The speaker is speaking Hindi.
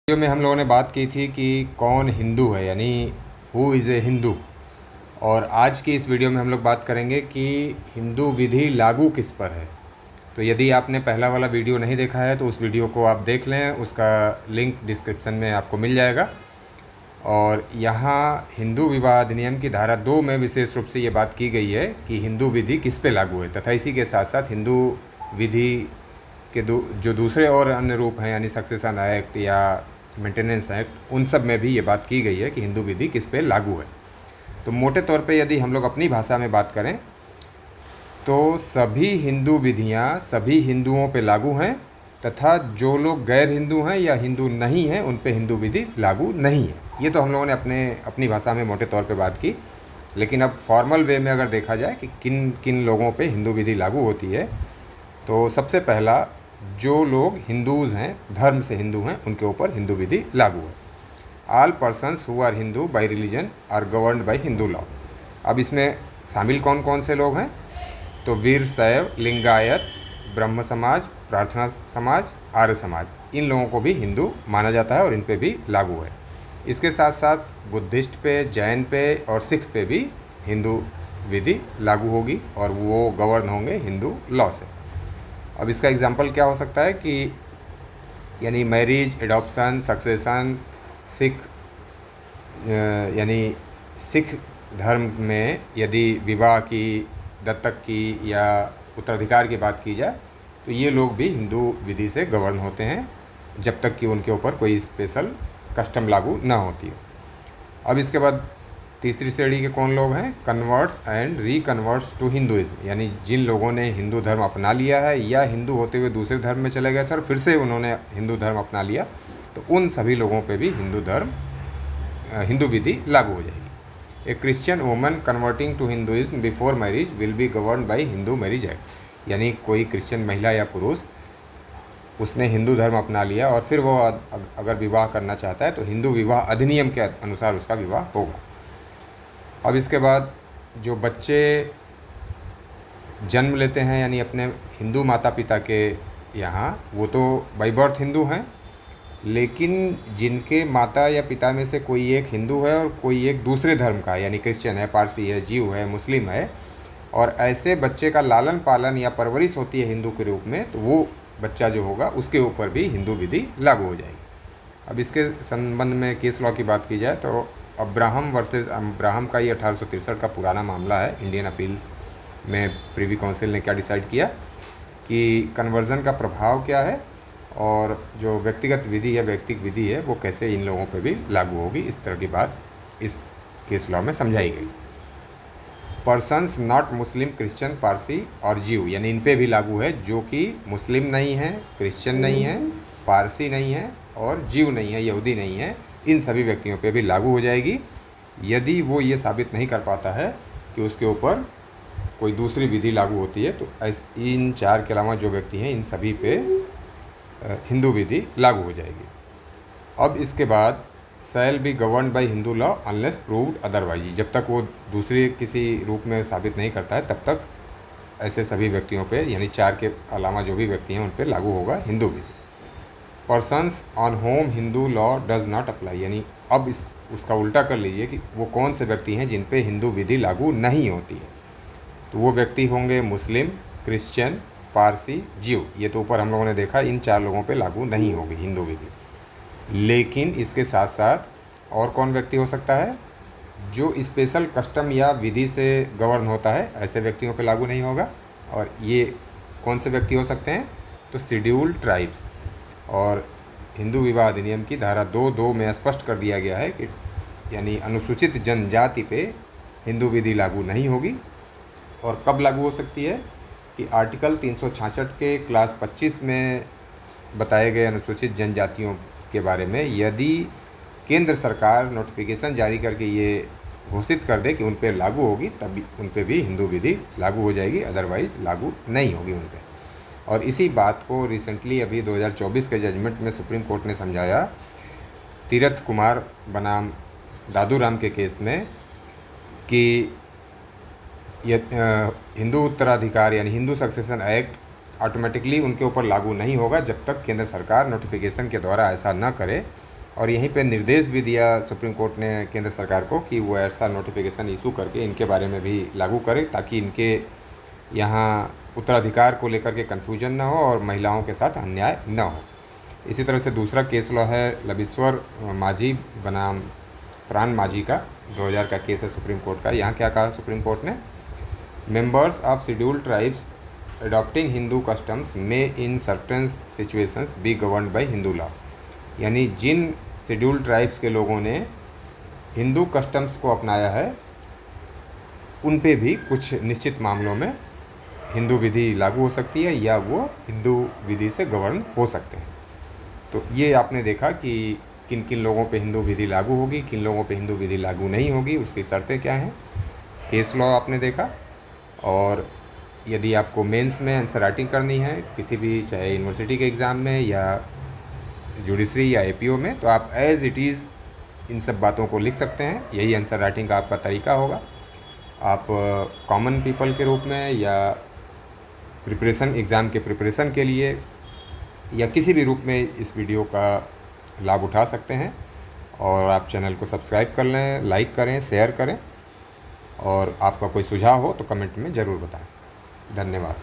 वीडियो में हम लोगों ने बात की थी कि कौन हिंदू है, यानी हु इज़ ए हिंदू। और आज की इस वीडियो में हम लोग बात करेंगे कि हिंदू विधि लागू किस पर है। तो यदि आपने पहला वाला वीडियो नहीं देखा है तो उस वीडियो को आप देख लें, उसका लिंक डिस्क्रिप्शन में आपको मिल जाएगा। और यहाँ हिंदू विवाह अधिनियम की धारा 2 में विशेष रूप से ये बात की गई है कि हिंदू विधि किस पे लागू है, तथा इसी के साथ साथ हिंदू विधि के जो दूसरे और अन्य रूप हैं, यानी सक्सेशन एक्ट या मेंटेनेंस एक्ट, उन सब में भी ये बात की गई है कि हिंदू विधि किस पे लागू है। तो मोटे तौर पे यदि हम लोग अपनी भाषा में बात करें तो सभी हिंदू विधियां सभी हिंदुओं पे लागू हैं, तथा जो लोग गैर हिंदू हैं या हिंदू नहीं हैं उन पे हिंदू विधि लागू नहीं है। ये तो हम लोगों ने अपनी भाषा में मोटे तौर पे बात की। लेकिन अब फॉर्मल वे में अगर देखा जाए कि किन किन लोगों पे हिंदू विधि लागू होती है, तो सबसे पहला, जो लोग हिंदूज़ हैं, धर्म से हिंदू हैं, उनके ऊपर हिंदू विधि लागू है। All persons who are Hindu by religion are governed by Hindu law. अब इसमें शामिल कौन कौन से लोग हैं? तो वीर शैव, लिंगायत, ब्रह्म समाज, प्रार्थना समाज, आर्य समाज, इन लोगों को भी हिंदू माना जाता है और इन पे भी लागू है। इसके साथ साथ बुद्धिस्ट पे, जैन पे और सिख पे भी हिंदू विधि लागू होगी और वो गवर्न होंगे हिंदू लॉ से। अब इसका एग्जाम्पल क्या हो सकता है कि यानी मैरिज, एडॉप्शन, सक्सेशन, सिख यानी सिख धर्म में यदि विवाह की, दत्तक की या उत्तराधिकार की बात की जाए तो ये लोग भी हिंदू विधि से गवर्न होते हैं, जब तक कि उनके ऊपर कोई स्पेशल कस्टम लागू ना होती हो। अब इसके बाद तीसरी श्रेणी के कौन लोग हैं? कन्वर्ट्स एंड रिकन्वर्ट्स टू हिंदुइज्म, यानी जिन लोगों ने हिंदू धर्म अपना लिया है या हिंदू होते हुए दूसरे धर्म में चले गए थे और फिर से उन्होंने हिंदू धर्म अपना लिया, तो उन सभी लोगों पे भी हिंदू विधि लागू हो जाएगी। A Christian woman converting to Hinduism before marriage will be govern by Hindu marriage act, यानी कोई क्रिश्चियन महिला या पुरुष उसने हिंदू धर्म अपना लिया और फिर वो अगर विवाह करना चाहता है तो हिंदू विवाह अधिनियम के अनुसार उसका विवाह होगा। अब इसके बाद जो बच्चे जन्म लेते हैं, यानी अपने हिंदू माता पिता के यहाँ, वो तो बाई बर्थ हिंदू हैं, लेकिन जिनके माता या पिता में से कोई एक हिंदू है और कोई एक दूसरे धर्म का, यानी क्रिश्चियन है, पारसी है, जीव है, मुस्लिम है, और ऐसे बच्चे का लालन पालन या परवरिश होती है हिंदू के रूप में, तो वो बच्चा जो होगा उसके ऊपर भी हिंदू विधि लागू हो जाएगी। अब इसके संबंध में केस लॉ की बात की जाए तो अब्राहम वर्सेस अब्राहम का ये 1863 का पुराना मामला है। इंडियन अपील्स में प्रीवी काउंसिल ने क्या डिसाइड किया कि कन्वर्जन का प्रभाव क्या है और जो व्यक्तिगत विधि है, वैयक्तिक विधि है, वो कैसे इन लोगों पे भी लागू होगी। इस तरह की बात इस केस लॉ में समझाई गई। Persons not Muslim, Christian, Parsi और जीव, यानी इन पे भी लागू है, जो कि मुस्लिम नहीं है, क्रिश्चियन नहीं है, पारसी नहीं है और जीव नहीं है, यहूदी नहीं है, इन सभी व्यक्तियों पे भी लागू हो जाएगी, यदि वो ये साबित नहीं कर पाता है कि उसके ऊपर कोई दूसरी विधि लागू होती है। तो इन चार के अलावा जो व्यक्ति हैं, इन सभी पे हिंदू विधि लागू हो जाएगी। अब इसके बाद shall be govern by Hindu law unless proved otherwise, जब तक वो दूसरे किसी रूप में साबित नहीं करता है तब तक ऐसे सभी व्यक्तियों पे, यानी चार के अलावा जो भी व्यक्ति हैं उन पे लागू होगा हिंदू विधि। Persons on home Hindu law does not apply, यानी अब उसका उल्टा कर लीजिए कि वो कौन से व्यक्ति हैं जिन पे हिंदू विधि लागू नहीं होती है। तो वो व्यक्ति होंगे मुस्लिम, क्रिश्चियन, पारसी, जीव। ये तो ऊपर हम लोगों ने देखा, इन चार लोगों पे लागू नहीं होगी हिंदू विधि। लेकिन इसके साथ साथ और कौन व्यक्ति हो सकता है? जो स्पेशल कस्टम या विधि से गवर्न होता है, ऐसे व्यक्तियों पे लागू नहीं होगा। और ये कौन से व्यक्ति हो सकते हैं? तो शेड्यूल्ड ट्राइब्स। और हिंदू विवाह अधिनियम की धारा 2(2) में स्पष्ट कर दिया गया है कि यानी अनुसूचित जनजाति पे हिंदू विधि लागू नहीं होगी। और कब लागू हो सकती है? कि आर्टिकल 366 के क्लास 25 में बताए गए अनुसूचित जनजातियों के बारे में यदि केंद्र सरकार नोटिफिकेशन जारी करके ये घोषित कर दे कि उन पर लागू होगी, तब उन पर भी हिंदू विधि लागू हो जाएगी, अदरवाइज़ लागू नहीं होगी उन पर। और इसी बात को रिसेंटली अभी 2024 के जजमेंट में सुप्रीम कोर्ट ने समझाया, तीरथ कुमार बनाम दादू राम के केस में, कि हिंदू उत्तराधिकार यानी हिंदू सक्सेशन एक्ट ऑटोमेटिकली उनके ऊपर लागू नहीं होगा जब तक केंद्र सरकार नोटिफिकेशन के द्वारा ऐसा न करे और यहीं पे निर्देश भी दिया सुप्रीम कोर्ट ने केंद्र सरकार को कि वो ऐसा नोटिफिकेशन इशू करके इनके बारे में भी लागू करे, ताकि इनके यहाँ उत्तराधिकार को लेकर के कन्फ्यूजन ना हो और महिलाओं के साथ अन्याय न हो। इसी तरह से दूसरा केस लॉ है लबिश्वर माझी बनाम प्राण माझी का, 2000 का केस है सुप्रीम कोर्ट का। यहाँ क्या कहा सुप्रीम कोर्ट ने, members of scheduled tribes adopting Hindu customs में in certain situations be governed by Hindu law. यानी जिन शेड्यूल्ड ट्राइब्स के लोगों ने हिंदू कस्टम्स को अपनाया है उन पे भी कुछ निश्चित मामलों में हिंदू विधि लागू हो सकती है या वो हिंदू विधि से गवर्न हो सकते हैं। तो ये आपने देखा कि किन किन लोगों पे हिंदू विधि लागू होगी, किन लोगों पे हिंदू विधि लागू नहीं होगी, उसकी शर्तें क्या हैं। केस लॉ आपने देखा। और यदि आपको मेंस में आंसर राइटिंग करनी है किसी भी, चाहे यूनिवर्सिटी के एग्ज़ाम में या जुडिशरी या एपीओ में, तो आप एज इट इज़ इन सब बातों को लिख सकते हैं। यही आंसर राइटिंग का आपका तरीका होगा। आप कॉमन पीपल के रूप में या प्रिपरेशन, एग्ज़ाम के प्रिपरेशन के लिए या किसी भी रूप में इस वीडियो का लाभ उठा सकते हैं। और आप चैनल को सब्सक्राइब कर लें, लाइक करें, शेयर करें, और आपका कोई सुझाव हो तो कमेंट में ज़रूर बताएं। धन्यवाद।